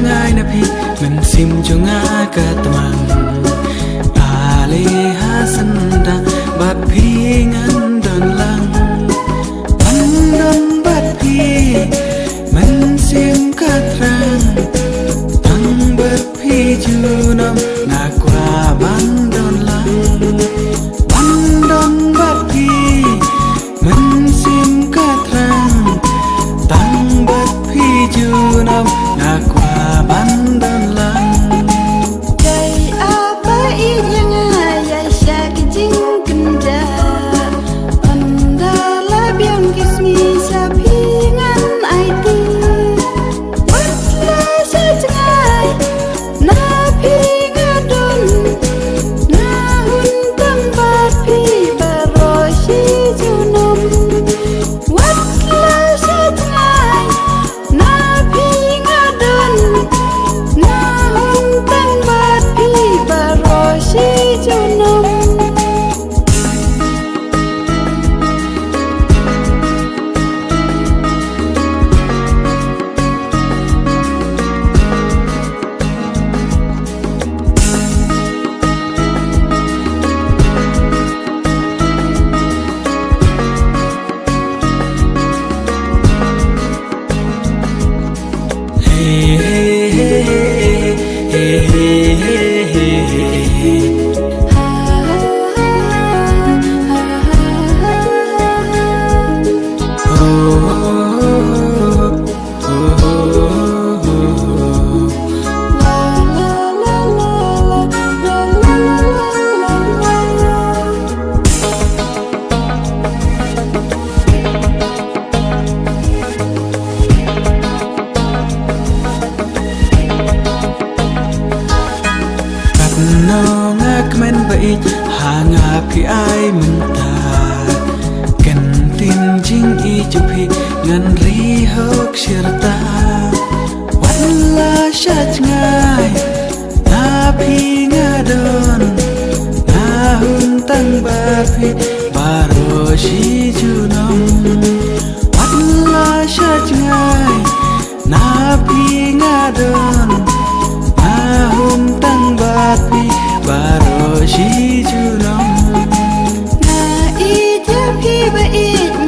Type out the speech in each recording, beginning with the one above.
Ngay na pi mình sim cho ngã cả tầm ali hasanda bat pi ngan don lang ban don bat pi mình sim cả trang tăng bat pi junam na qua ban don lang ban don bat pi mình sim cả trang tăng bat pi junam na qua ban don lang Jai apa inyanga jai sakijing kenda Andala biang kismi sapingan aiti Watla sajangai na pingadon Na huntang bapi baroshi junom Watla sajangai na pingadon Na huntang bapi baroshi junom nó ngạc men vậy hà ngạp khi ai mình ta cần tin chính y chụp hi ngăn ri hốc shir ta walla shat ngai na phi nga don na hun tang ba phi baro shi junom walla shat ngai na phi nga don na hun tang ba phi baro shi junom Na ija pi ba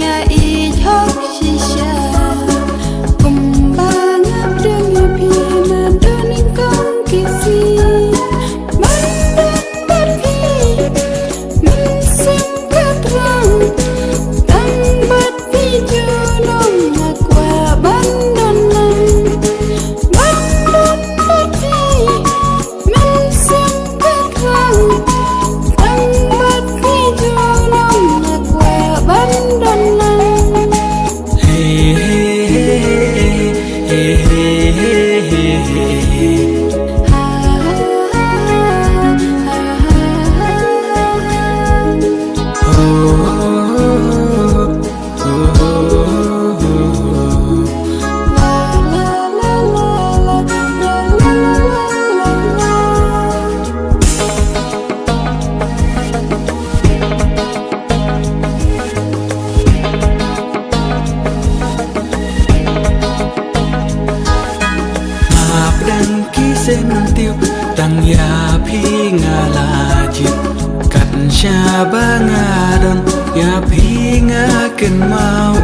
nya ijok shisha Kumbang abdeng pi na doning kong kisi Bandan barfi min sim katrang Tang bat pi junom na kwa bandan lang Bandan barfi min sim katrang Tang bat pi junom na kwa bandan lang sen tiêu tăng ya phi nga la chit cắt cha ba nga don ya phi nga ken mau